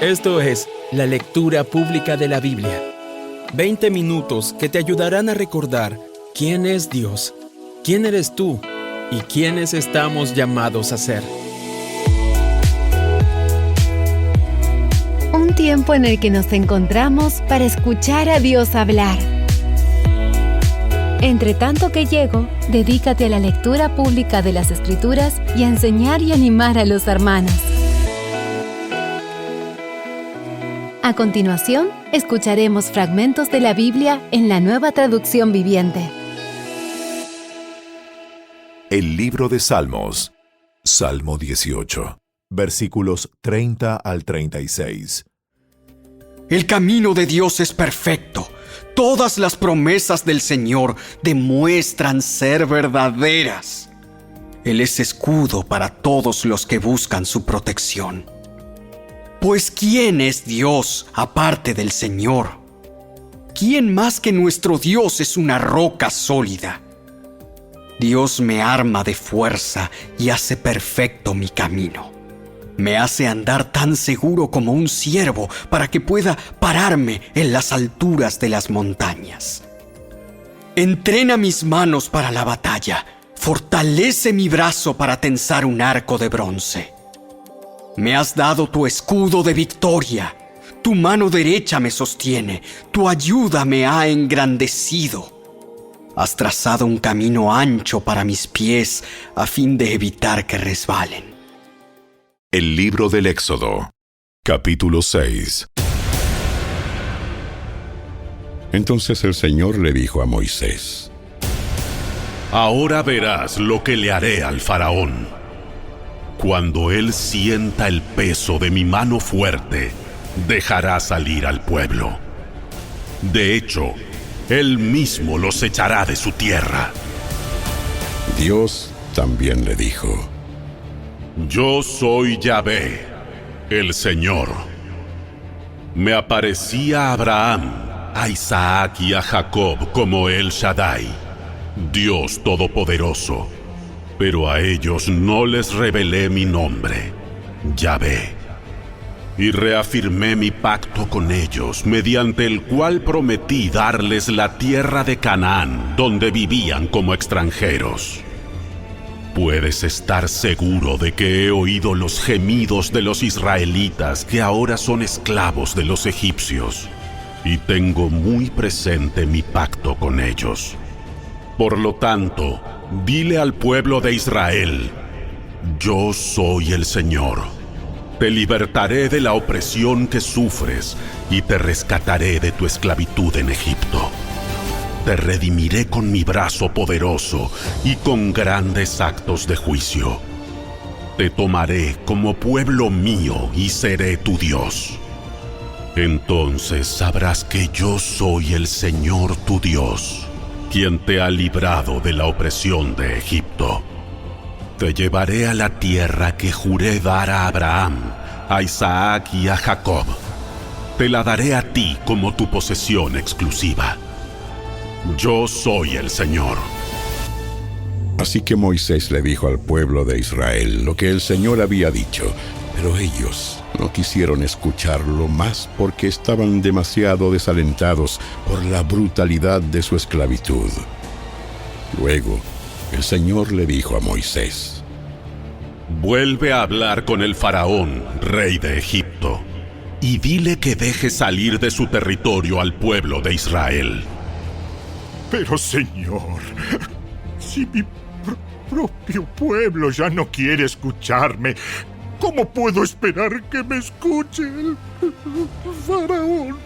Esto es la lectura pública de la Biblia. 20 minutos que te ayudarán a recordar quién es Dios, quién eres tú y quiénes estamos llamados a ser. Un tiempo en el que nos encontramos para escuchar a Dios hablar. Entre tanto que llego, dedícate a la lectura pública de las Escrituras y a enseñar y animar a los hermanos. A continuación, escucharemos fragmentos de la Biblia en la Nueva Traducción Viviente. El libro de Salmos, Salmo 18, versículos 30 al 36. El camino de Dios es perfecto. Todas las promesas del Señor demuestran ser verdaderas. Él es escudo para todos los que buscan su protección. Pues ¿quién es Dios aparte del Señor? ¿Quién más que nuestro Dios es una roca sólida? Dios me arma de fuerza y hace perfecto mi camino. Me hace andar tan seguro como un ciervo para que pueda pararme en las alturas de las montañas. Entrena mis manos para la batalla. Fortalece mi brazo para tensar un arco de bronce. Me has dado tu escudo de victoria. Tu mano derecha me sostiene. Tu ayuda me ha engrandecido. Has trazado un camino ancho para mis pies a fin de evitar que resbalen. El libro del Éxodo, capítulo 6. Entonces el Señor le dijo a Moisés: Ahora verás lo que le haré al faraón. Cuando él sienta el peso de mi mano fuerte, dejará salir al pueblo. De hecho, él mismo los echará de su tierra. Dios también le dijo: Yo soy Yahvé, el Señor. Me aparecí a Abraham, a Isaac y a Jacob como El Shaddai, Dios Todopoderoso, pero a ellos no les revelé mi nombre, Yahvé. Y reafirmé mi pacto con ellos, mediante el cual prometí darles la tierra de Canaán, donde vivían como extranjeros. Puedes estar seguro de que he oído los gemidos de los israelitas que ahora son esclavos de los egipcios, y tengo muy presente mi pacto con ellos. Por lo tanto, dile al pueblo de Israel: Yo soy el Señor. Te libertaré de la opresión que sufres y te rescataré de tu esclavitud en Egipto. Te redimiré con mi brazo poderoso y con grandes actos de juicio. Te tomaré como pueblo mío y seré tu Dios. Entonces sabrás que yo soy el Señor tu Dios, quien te ha librado de la opresión de Egipto. Te llevaré a la tierra que juré dar a Abraham, a Isaac y a Jacob. Te la daré a ti como tu posesión exclusiva. Yo soy el Señor. Así que Moisés le dijo al pueblo de Israel lo que el Señor había dicho, pero ellos no quisieron escucharlo más porque estaban demasiado desalentados por la brutalidad de su esclavitud. Luego, el Señor le dijo a Moisés: Vuelve a hablar con el faraón, rey de Egipto, y dile que deje salir de su territorio al pueblo de Israel. Pero, Señor, si mi propio pueblo ya no quiere escucharme, ¿cómo puedo esperar que me escuche el faraón?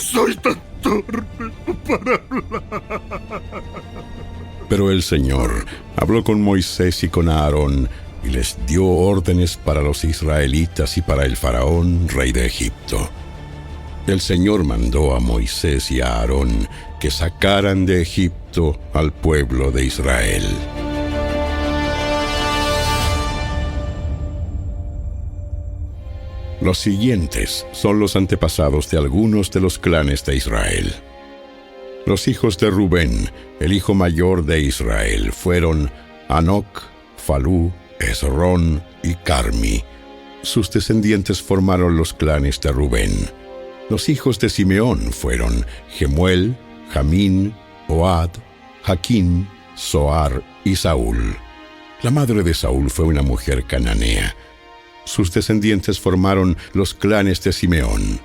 Soy tan torpe para hablar. Pero el Señor habló con Moisés y con Aarón y les dio órdenes para los israelitas y para el faraón, rey de Egipto. El Señor mandó a Moisés y a Aarón que sacaran de Egipto al pueblo de Israel. Los siguientes son los antepasados de algunos de los clanes de Israel. Los hijos de Rubén, el hijo mayor de Israel, fueron Hanoc, Falú, Esrón y Carmi. Sus descendientes formaron los clanes de Rubén. Los hijos de Simeón fueron Gemuel, Jamín, Ohad, Jaquín, Zoar y Saúl. La madre de Saúl fue una mujer cananea. Sus descendientes formaron los clanes de Simeón.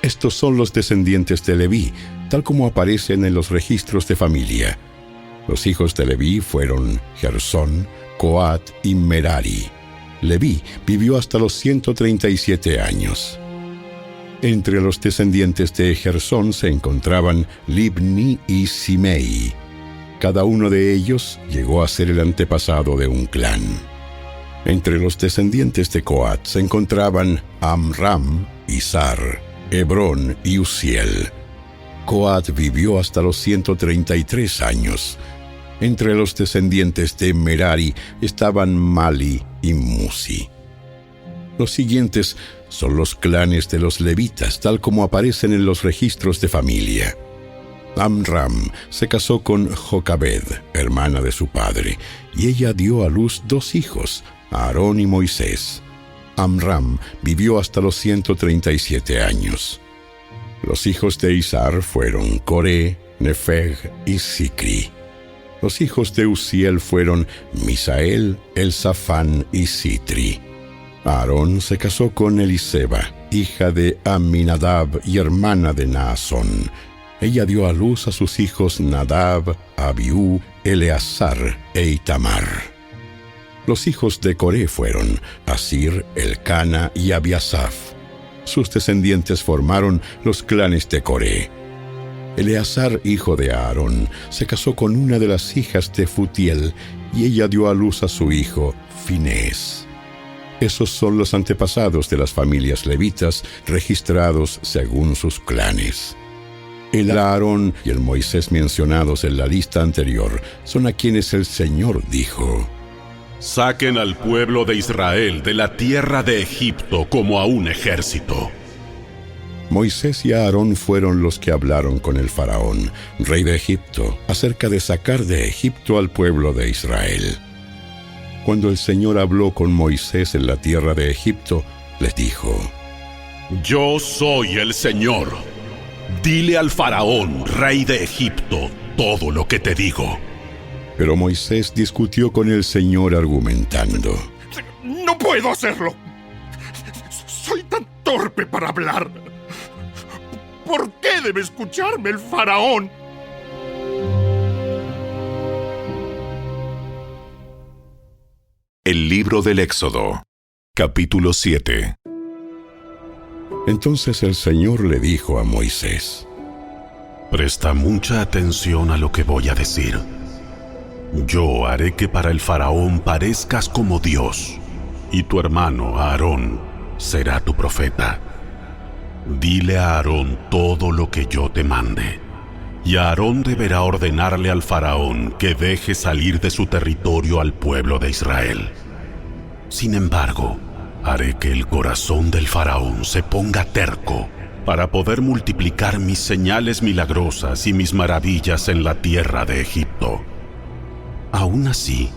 Estos son los descendientes de Leví, tal como aparecen en los registros de familia. Los hijos de Leví fueron Gersón, Coat y Merari. Leví vivió hasta los 137 años. Entre los descendientes de Gersón se encontraban Libni y Simei. Cada uno de ellos llegó a ser el antepasado de un clan. Entre los descendientes de Coat se encontraban Amram, Izar, Hebrón y Uziel. Coat vivió hasta los 133 años. Entre los descendientes de Merari estaban Mali y Musi. Los siguientes son los clanes de los levitas, tal como aparecen en los registros de familia. Amram se casó con Jocabed, hermana de su padre, y ella dio a luz 2 hijos, Aarón y Moisés. Amram vivió hasta los 137 años. Los hijos de Izar fueron Coré, Nefeg y Sicri. Los hijos de Uziel fueron Misael, Elzafán y Sitri. Aarón se casó con Eliseba, hija de Aminadab y hermana de Naasón. Ella dio a luz a sus hijos Nadab, Abiú, Eleazar e Itamar. Los hijos de Coré fueron Asir, Elcana y Abiasaf. Sus descendientes formaron los clanes de Coré. Eleazar, hijo de Aarón, se casó con una de las hijas de Futiel y ella dio a luz a su hijo Finés. Esos son los antepasados de las familias levitas registrados según sus clanes. El Aarón y el Moisés mencionados en la lista anterior son a quienes el Señor dijo: Saquen al pueblo de Israel de la tierra de Egipto como a un ejército. Moisés y Aarón fueron los que hablaron con el faraón, rey de Egipto, acerca de sacar de Egipto al pueblo de Israel. Cuando el Señor habló con Moisés en la tierra de Egipto, les dijo: Yo soy el Señor. Dile al faraón, rey de Egipto, todo lo que te digo. Pero Moisés discutió con el Señor argumentando: ¡No puedo hacerlo! ¡Soy tan torpe para hablar! ¿Por qué debe escucharme el faraón? El libro del Éxodo, capítulo 7. Entonces el Señor le dijo a Moisés: Presta mucha atención a lo que voy a decir. Yo haré que para el faraón parezcas como Dios, y tu hermano Aarón será tu profeta. Dile a Aarón todo lo que yo te mande, y Aarón deberá ordenarle al faraón que deje salir de su territorio al pueblo de Israel. Sin embargo, haré que el corazón del faraón se ponga terco para poder multiplicar mis señales milagrosas y mis maravillas en la tierra de Egipto. Aún así,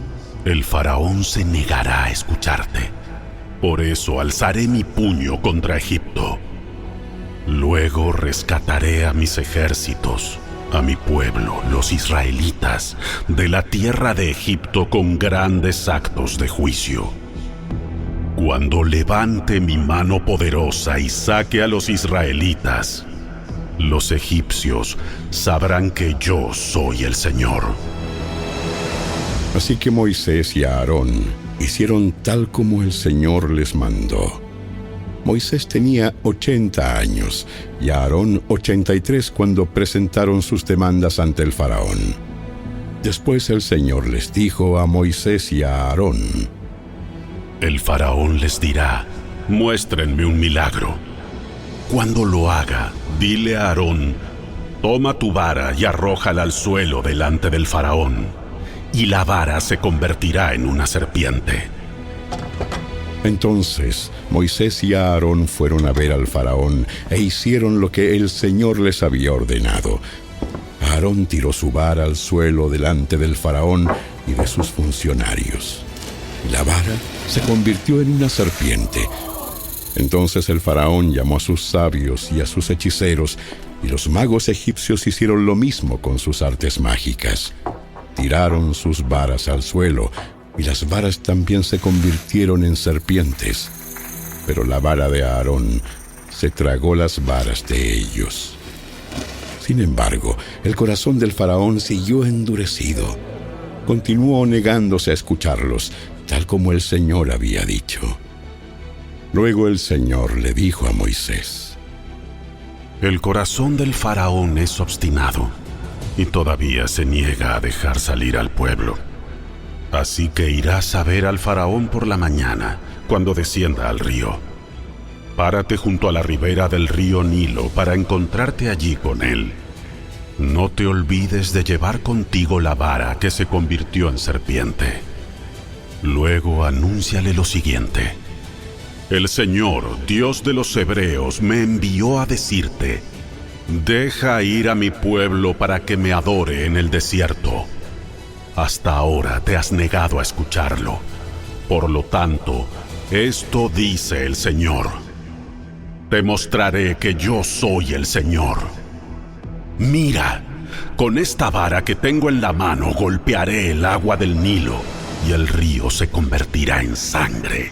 el faraón se negará a escucharte. Por eso alzaré mi puño contra Egipto. Luego rescataré a mis ejércitos, a mi pueblo, los israelitas, de la tierra de Egipto con grandes actos de juicio. Cuando levante mi mano poderosa y saque a los israelitas, los egipcios sabrán que yo soy el Señor. Así que Moisés y Aarón hicieron tal como el Señor les mandó. Moisés tenía 80 años y Aarón 83 cuando presentaron sus demandas ante el faraón. Después el Señor les dijo a Moisés y a Aarón: El faraón les dirá: muéstrenme un milagro. Cuando lo haga, dile a Aarón: toma tu vara y arrójala al suelo delante del faraón, y la vara se convertirá en una serpiente. Entonces Moisés y Aarón fueron a ver al faraón e hicieron lo que el Señor les había ordenado. Aarón tiró su vara al suelo delante del faraón y de sus funcionarios. y la vara se convirtió en una serpiente. Entonces el faraón llamó a sus sabios y a sus hechiceros, y los magos egipcios hicieron lo mismo con sus artes mágicas. Tiraron sus varas al suelo, y las varas también se convirtieron en serpientes. Pero la vara de Aarón se tragó las varas de ellos. Sin embargo, el corazón del faraón siguió endurecido. Continuó negándose a escucharlos, tal como el Señor había dicho. Luego el Señor le dijo a Moisés: El corazón del faraón es obstinado y todavía se niega a dejar salir al pueblo. Así que irás a ver al faraón por la mañana, cuando descienda al río. Párate junto a la ribera del río Nilo para encontrarte allí con él. No te olvides de llevar contigo la vara que se convirtió en serpiente. Luego anúnciale lo siguiente: El Señor, Dios de los hebreos, me envió a decirte: deja ir a mi pueblo para que me adore en el desierto. Hasta ahora te has negado a escucharlo. Por lo tanto, esto dice el Señor: te mostraré que yo soy el Señor. Mira, con esta vara que tengo en la mano golpearé el agua del Nilo y el río se convertirá en sangre.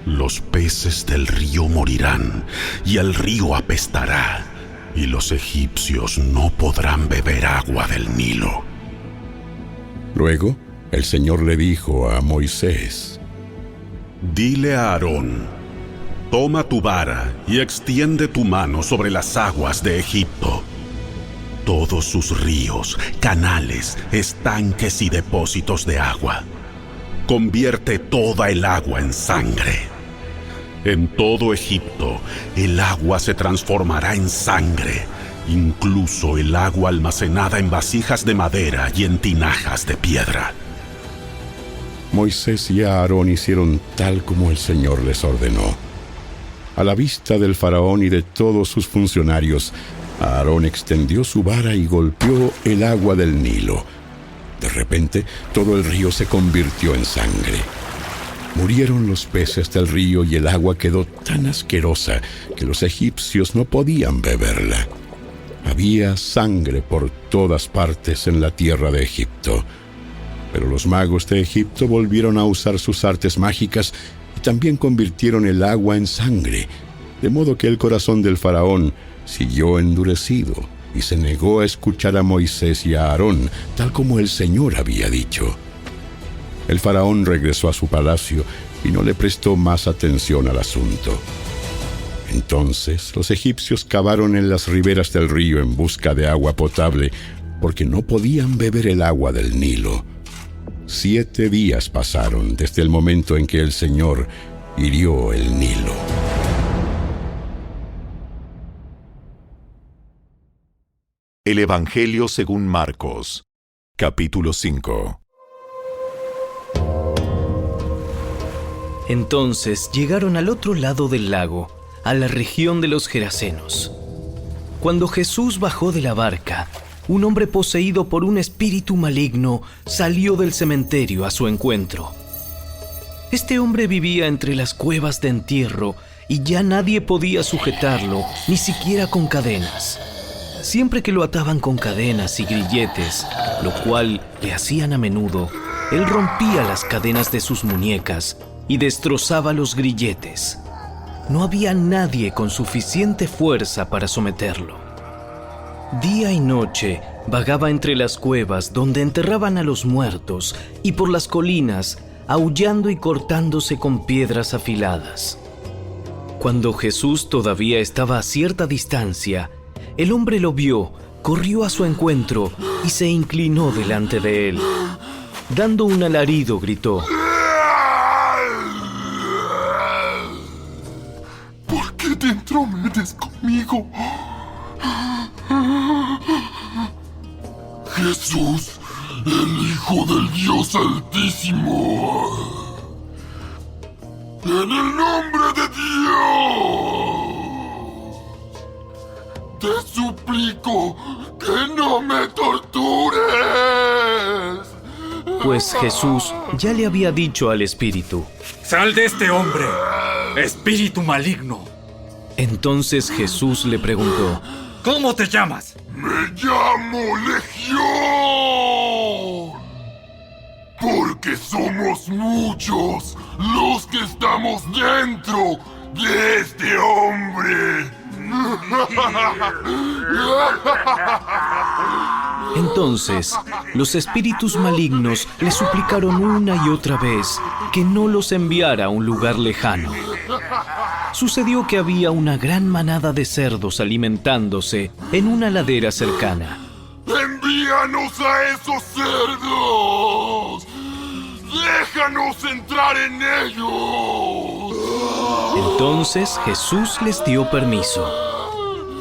Los peces del río morirán y el río apestará, y los egipcios no podrán beber agua del Nilo. Luego, el Señor le dijo a Moisés: Dile a Aarón: toma tu vara y extiende tu mano sobre las aguas de Egipto. Todos sus ríos, canales, estanques y depósitos de agua. Convierte toda el agua en sangre. En todo Egipto, el agua se transformará en sangre, incluso el agua almacenada en vasijas de madera y en tinajas de piedra. Moisés y Aarón hicieron tal como el Señor les ordenó. A la vista del faraón y de todos sus funcionarios, Aarón extendió su vara y golpeó el agua del Nilo. De repente, todo el río se convirtió en sangre. Murieron los peces del río y el agua quedó tan asquerosa que los egipcios no podían beberla. Había sangre por todas partes en la tierra de Egipto. Pero los magos de Egipto volvieron a usar sus artes mágicas y también convirtieron el agua en sangre, de modo que el corazón del faraón siguió endurecido y se negó a escuchar a Moisés y a Aarón, tal como el Señor había dicho. El faraón regresó a su palacio y no le prestó más atención al asunto. Entonces los egipcios cavaron en las riberas del río en busca de agua potable, porque no podían beber el agua del Nilo. 7 días pasaron desde el momento en que el Señor hirió el Nilo. El Evangelio según Marcos, capítulo 5. Entonces llegaron al otro lado del lago, a la región de los Gerasenos. Cuando Jesús bajó de la barca, un hombre poseído por un espíritu maligno salió del cementerio a su encuentro. Este hombre vivía entre las cuevas de entierro y ya nadie podía sujetarlo, ni siquiera con cadenas. Siempre que lo ataban con cadenas y grilletes, lo cual le hacían a menudo, él rompía las cadenas de sus muñecas y destrozaba los grilletes. No había nadie con suficiente fuerza para someterlo. Día y noche vagaba entre las cuevas donde enterraban a los muertos y por las colinas, aullando y cortándose con piedras afiladas. Cuando Jesús todavía estaba a cierta distancia, el hombre lo vio, corrió a su encuentro y se inclinó delante de él. Dando un alarido, gritó: ¿por qué te entrometes conmigo? Jesús, el Hijo del Dios Altísimo. En el nombre de Dios, te suplico que no me tortures. pues Jesús ya le había dicho al espíritu: ¡Sal de este hombre, espíritu maligno! Entonces Jesús le preguntó: ¿Cómo te llamas? Me llamo Legión, porque somos muchos los que estamos dentro de este hombre. Entonces, los espíritus malignos le suplicaron una y otra vez que no los enviara a un lugar lejano. Sucedió que había una gran manada de cerdos alimentándose en una ladera cercana. ¡Envíanos a esos cerdos! ¡Déjanos entrar en ellos! Entonces Jesús les dio permiso.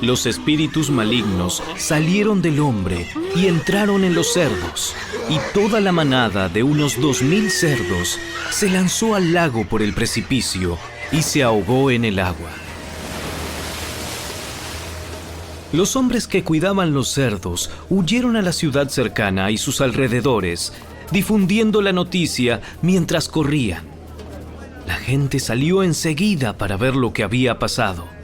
Los espíritus malignos salieron del hombre y entraron en los cerdos, y toda la manada de unos 2000 cerdos se lanzó al lago por el precipicio y se ahogó en el agua. Los hombres que cuidaban los cerdos huyeron a la ciudad cercana y sus alrededores, difundiendo la noticia mientras corrían. La gente salió enseguida para ver lo que había pasado.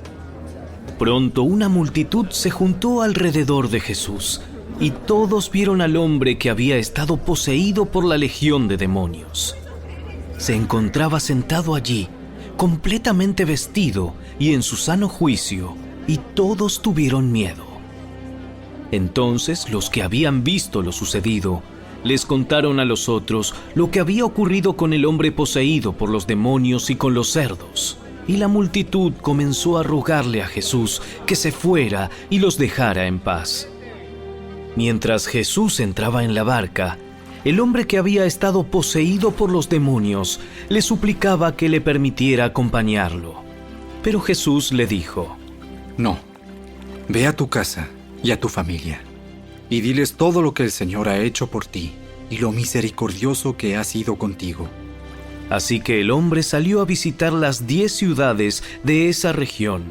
Pronto una multitud se juntó alrededor de Jesús, y todos vieron al hombre que había estado poseído por la legión de demonios. Se encontraba sentado allí, completamente vestido y en su sano juicio, y todos tuvieron miedo. Entonces los que habían visto lo sucedido les contaron a los otros lo que había ocurrido con el hombre poseído por los demonios y con los cerdos. Y la multitud comenzó a rogarle a Jesús que se fuera y los dejara en paz. Mientras Jesús entraba en la barca, el hombre que había estado poseído por los demonios le suplicaba que le permitiera acompañarlo. Pero Jesús le dijo: No, ve a tu casa y a tu familia, y diles todo lo que el Señor ha hecho por ti y lo misericordioso que ha sido contigo. Así que el hombre salió a visitar las 10 ciudades de esa región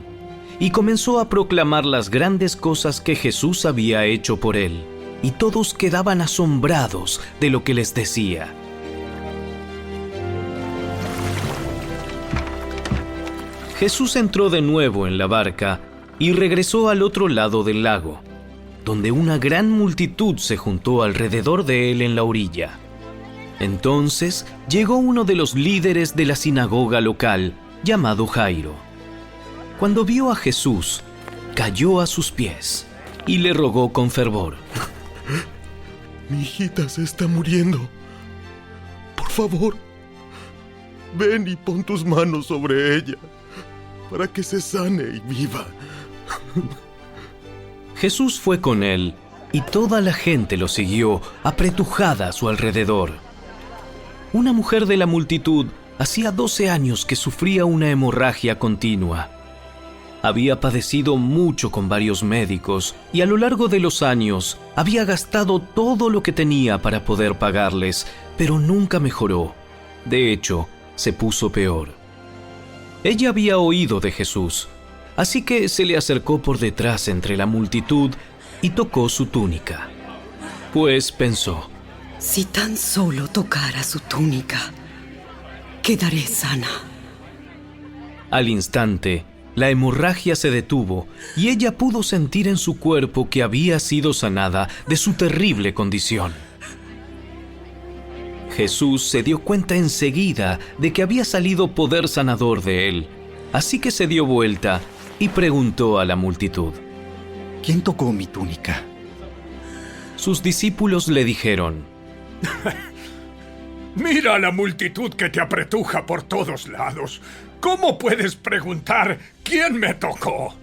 y comenzó a proclamar las grandes cosas que Jesús había hecho por él, y todos quedaban asombrados de lo que les decía. Jesús entró de nuevo en la barca y regresó al otro lado del lago, donde una gran multitud se juntó alrededor de él en la orilla. Entonces llegó uno de los líderes de la sinagoga local, llamado Jairo. Cuando vio a Jesús, cayó a sus pies y le rogó con fervor: Mi hijita se está muriendo. Por favor, ven y pon tus manos sobre ella, para que se sane y viva. Jesús fue con él, y toda la gente lo siguió, apretujada a su alrededor. Una mujer de la multitud hacía 12 años que sufría una hemorragia continua. Había padecido mucho con varios médicos y a lo largo de los años había gastado todo lo que tenía para poder pagarles, pero nunca mejoró. De hecho, se puso peor. Ella había oído de Jesús, así que se le acercó por detrás entre la multitud y tocó su túnica. Pues pensó: si tan solo tocara su túnica, quedaré sana. Al instante, la hemorragia se detuvo y ella pudo sentir en su cuerpo que había sido sanada de su terrible condición. Jesús se dio cuenta enseguida de que había salido poder sanador de él, así que se dio vuelta y preguntó a la multitud: ¿Quién tocó mi túnica? Sus discípulos le dijeron: Mira a la multitud que te apretuja por todos lados. ¿Cómo puedes preguntar quién me tocó?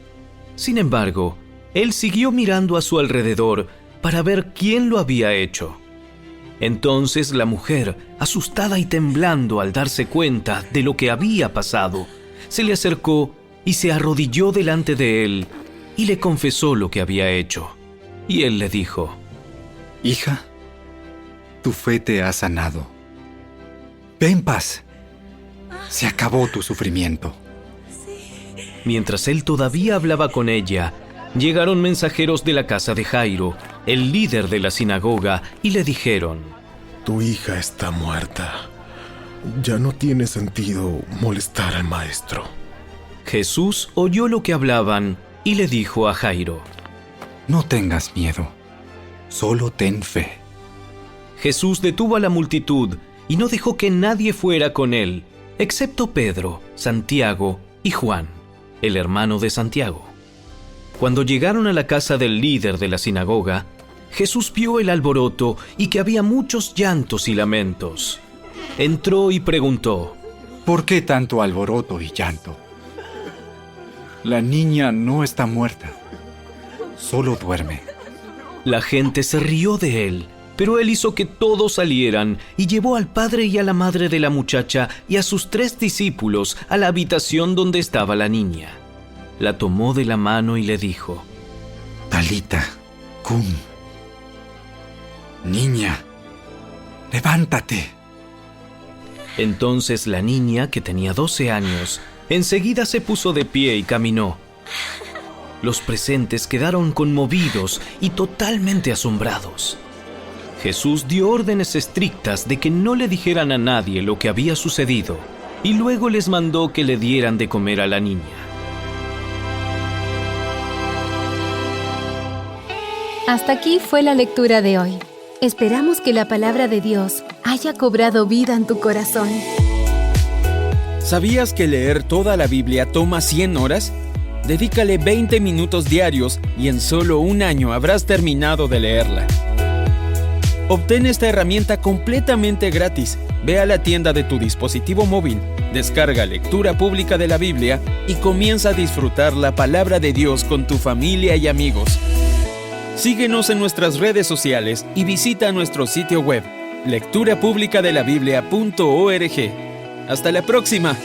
Sin embargo, él siguió mirando a su alrededor para ver quién lo había hecho. Entonces la mujer, asustada y temblando al darse cuenta de lo que había pasado, se le acercó y se arrodilló delante de él y le confesó lo que había hecho. Y él le dijo: Hija, tu fe te ha sanado. Ve en paz. Se acabó tu sufrimiento. Mientras él todavía hablaba con ella, llegaron mensajeros de la casa de Jairo, el líder de la sinagoga, y le dijeron: Tu hija está muerta. Ya no tiene sentido molestar al maestro. Jesús oyó lo que hablaban y le dijo a Jairo: No tengas miedo, solo ten fe. Jesús detuvo a la multitud y no dejó que nadie fuera con él, excepto Pedro, Santiago y Juan, el hermano de Santiago. Cuando llegaron a la casa del líder de la sinagoga, Jesús vio el alboroto y que había muchos llantos y lamentos. Entró y preguntó: ¿Por qué tanto alboroto y llanto? La niña no está muerta, solo duerme. La gente se rió de él, pero él hizo que todos salieran y llevó al padre y a la madre de la muchacha y a sus 3 discípulos a la habitación donde estaba la niña. La tomó de la mano y le dijo: Talita, cum. Niña, levántate. Entonces la niña, que tenía 12 años, enseguida se puso de pie y caminó. Los presentes quedaron conmovidos y totalmente asombrados. Jesús dio órdenes estrictas de que no le dijeran a nadie lo que había sucedido y luego les mandó que le dieran de comer a la niña. Hasta aquí fue la lectura de hoy. Esperamos que la palabra de Dios haya cobrado vida en tu corazón. ¿Sabías que leer toda la Biblia toma 100 horas? Dedícale 20 minutos diarios y en solo un año habrás terminado de leerla. Obtén esta herramienta completamente gratis. Ve a la tienda de tu dispositivo móvil, descarga Lectura Pública de la Biblia y comienza a disfrutar la palabra de Dios con tu familia y amigos. Síguenos en nuestras redes sociales y visita nuestro sitio web, lecturapublicadelabiblia.org. ¡Hasta la próxima!